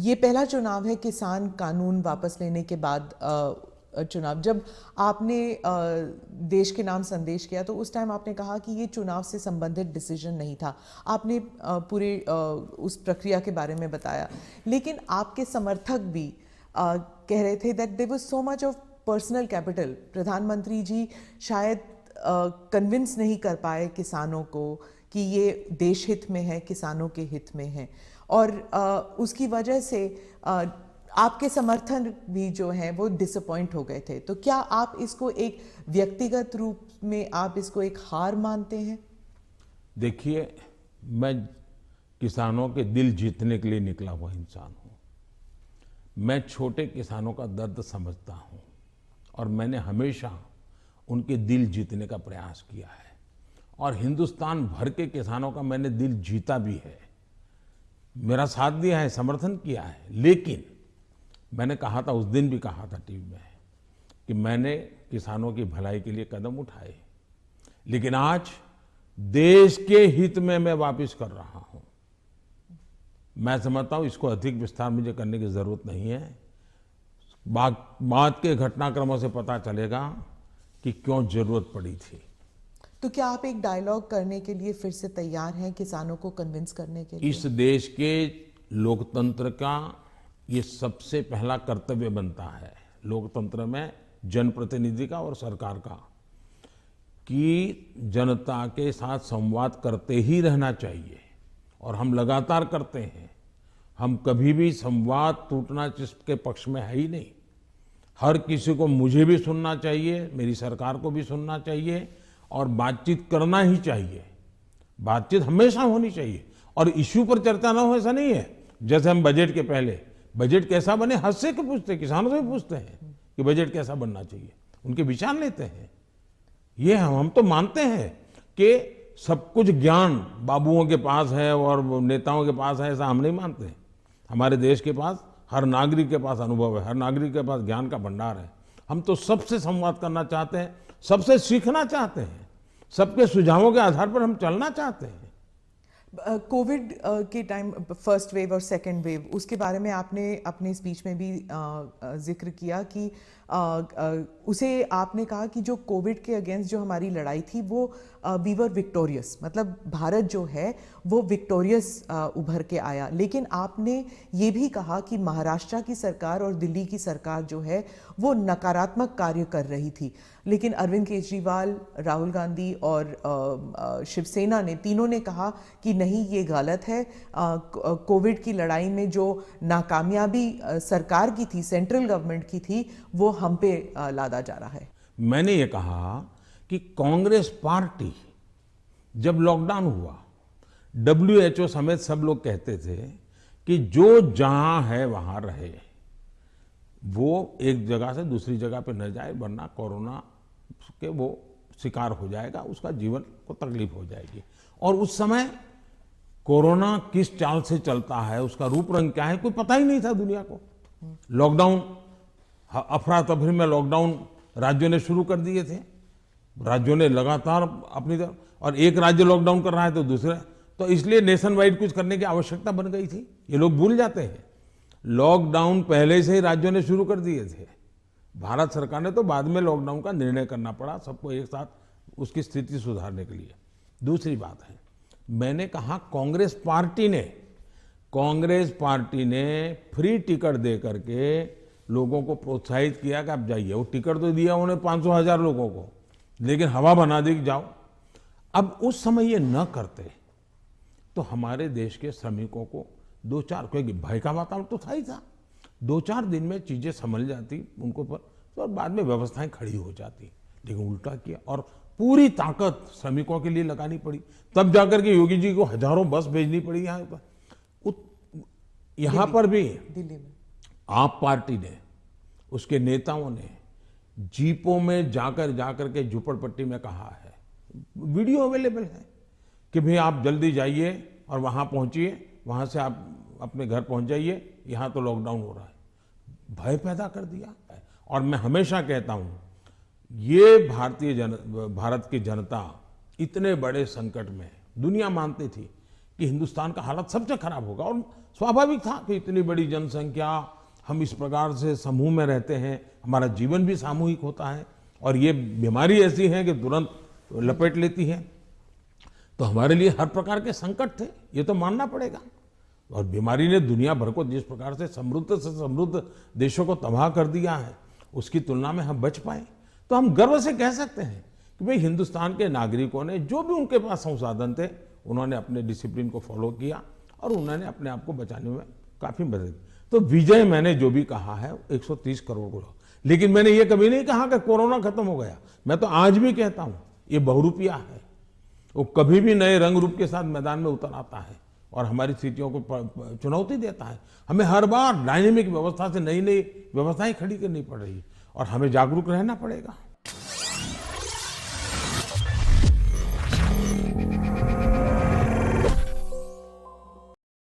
ये पहला चुनाव है किसान कानून वापस लेने के बाद चुनाव। जब आपने देश के नाम संदेश किया तो उस टाइम आपने कहा कि ये चुनाव से संबंधित डिसीजन नहीं था। आपने पूरे उस प्रक्रिया के बारे में बताया, लेकिन आपके समर्थक भी कह रहे थे that there was so much of personal capital. प्रधानमंत्री जी शायद कन्विंस नहीं कर पाए किसानों को कि ये देश हित में है, किसानों के हित में है, और उसकी वजह से आपके समर्थन भी जो हैं वो डिसअपॉइंट हो गए थे। तो क्या आप इसको एक व्यक्तिगत रूप में आप इसको एक हार मानते हैं? देखिए, मैं किसानों के दिल जीतने के लिए निकला हुआ इंसान हूँ। मैं छोटे किसानों का दर्द समझता हूँ और मैंने हमेशा उनके दिल जीतने का प्रयास किया है और हिंदुस्तान भर के किसानों का मैंने दिल जीता भी है, मेरा साथ दिया है, समर्थन किया है। लेकिन मैंने कहा था, उस दिन भी कहा था टीवी में, कि मैंने किसानों की भलाई के लिए कदम उठाए, लेकिन आज देश के हित में मैं वापस कर रहा हूं। मैं समझता हूं इसको अधिक विस्तार मुझे करने की जरूरत नहीं है। बाद के घटनाक्रमों से पता चलेगा कि क्यों जरूरत पड़ी थी। तो क्या आप एक डायलॉग करने के लिए फिर से तैयार हैं, किसानों को कन्विंस करने के लिए? इस देश के लोकतंत्र का ये सबसे पहला कर्तव्य बनता है, लोकतंत्र में जनप्रतिनिधि का और सरकार का, कि जनता के साथ संवाद करते ही रहना चाहिए, और हम लगातार करते हैं। हम कभी भी संवाद टूटना जिसके पक्ष में है ही नहीं। हर किसी को, मुझे भी सुनना चाहिए, मेरी सरकार को भी सुनना चाहिए और बातचीत करना ही चाहिए। बातचीत हमेशा होनी चाहिए और इश्यू पर चर्चा ना हो ऐसा नहीं है। जैसे हम बजट के पहले बजट कैसा बने हद से क्यों पूछते हैं, किसानों से भी पूछते हैं कि बजट कैसा बनना चाहिए, उनके विचार लेते हैं। ये हम तो मानते हैं कि सब कुछ ज्ञान बाबुओं के पास है और नेताओं के पास है, ऐसा हम नहीं मानते हैं। हमारे देश के पास, हर नागरिक के पास अनुभव है, हर नागरिक के पास ज्ञान का भंडार है। हम तो सबसे संवाद करना चाहते हैं, सबसे सीखना चाहते हैं, सबके सुझावों के आधार पर हम चलना चाहते हैं। कोविड के टाइम फर्स्ट वेव और सेकेंड वेव, उसके बारे में आपने अपने स्पीच में भी जिक्र किया कि उसे आपने कहा कि जो कोविड के अगेंस्ट जो हमारी लड़ाई थी वो वी वर विक्टोरियस, मतलब भारत जो है वो विक्टोरियस उभर के आया। लेकिन आपने ये भी कहा कि महाराष्ट्र की सरकार और दिल्ली की सरकार जो है वो नकारात्मक कार्य कर रही थी। लेकिन अरविंद केजरीवाल, राहुल गांधी और शिवसेना ने, तीनों ने कहा कि नहीं, ये गलत है। कोविड की लड़ाई में जो नाकामयाबी सरकार की थी, सेंट्रल गवर्नमेंट की थी, वो हम पे लादा जा रहा है। मैंने ये कहा कि कांग्रेस पार्टी, जब लॉकडाउन हुआ, WHO समेत सब लोग कहते थे कि जो जहां है वहां रहे, वो एक जगह से दूसरी जगह पे न जाए, वरना कोरोना के वो शिकार हो जाएगा, उसका जीवन को तकलीफ हो जाएगी। और उस समय कोरोना किस चाल से चलता है, उसका रूप रंग क्या है, कोई पता ही नहीं था दुनिया को। लॉकडाउन, अफरा तफरी में लॉकडाउन राज्यों ने शुरू कर दिए थे, राज्यों ने लगातार अपनी तरफ, और एक राज्य लॉकडाउन कर रहा है तो दूसरे, तो इसलिए नेशन वाइड कुछ करने की आवश्यकता बन गई थी। ये लोग भूल जाते हैं, लॉकडाउन पहले से ही राज्यों ने शुरू कर दिए थे। भारत सरकार ने तो बाद में लॉकडाउन का निर्णय करना पड़ा, सबको एक साथ उसकी स्थिति सुधारने के लिए। दूसरी बात है, मैंने कहा कांग्रेस पार्टी ने फ्री टिकट दे करके लोगों को प्रोत्साहित किया कि आप जाइए। वो टिकट तो दिया उन्हें 500,000 लोगों को, लेकिन हवा बना दी कि जाओ। अब उस समय ये न करते तो हमारे देश के श्रमिकों को दो चार, क्योंकि भय का वातावरण तो था ही था, 2-4 दिन में चीजें संभल जाती उनको पर, तो बाद में व्यवस्थाएं खड़ी हो जाती। लेकिन उल्टा किया और पूरी ताकत श्रमिकों के लिए लगानी पड़ी। तब जाकर के योगी जी को हजारों बस भेजनी पड़ी यहाँ पर। यहाँ पर भी दिल्ली में आप पार्टी ने, उसके नेताओं ने जीपों में जाकर के झुपड़पट्टी में कहा है, वीडियो अवेलेबल है, कि भाई आप जल्दी जाइए और वहां पहुंचिए, वहां से आप अपने घर पहुंच जाइए, यहां तो लॉकडाउन हो रहा है। भय पैदा कर दिया है। और मैं हमेशा कहता हूं, ये भारत की जनता इतने बड़े संकट में, दुनिया मानती थी कि हिंदुस्तान का हालत सबसे खराब होगा। और स्वाभाविक था कि इतनी बड़ी जनसंख्या, हम इस प्रकार से समूह में रहते हैं, हमारा जीवन भी सामूहिक होता है और ये बीमारी ऐसी है कि तुरंत लपेट लेती है, तो हमारे लिए हर प्रकार के संकट थे, ये तो मानना पड़ेगा। और बीमारी ने दुनिया भर को जिस प्रकार से समृद्ध देशों को तबाह कर दिया है, उसकी तुलना में हम बच पाए, तो हम गर्व से कह सकते हैं कि भाई हिंदुस्तान के नागरिकों ने जो भी उनके पास संसाधन थे, उन्होंने अपने डिसिप्लिन को फॉलो किया और उन्होंने अपने आप को बचाने में काफी मदद की। तो विजय मैंने जो भी कहा है 130 करोड़ को, लेकिन मैंने ये कभी नहीं कहा कि कोरोना खत्म हो गया। मैं तो आज भी कहता हूं ये बहुरूपिया है, वो कभी भी नए रंग रूप के साथ मैदान में उतर आता है और हमारी स्थितियों को चुनौती देता है। हमें हर बार डायनेमिक व्यवस्था से नई नई व्यवस्थाएं खड़ी करनी पड़ रही है और हमें जागरूक रहना पड़ेगा।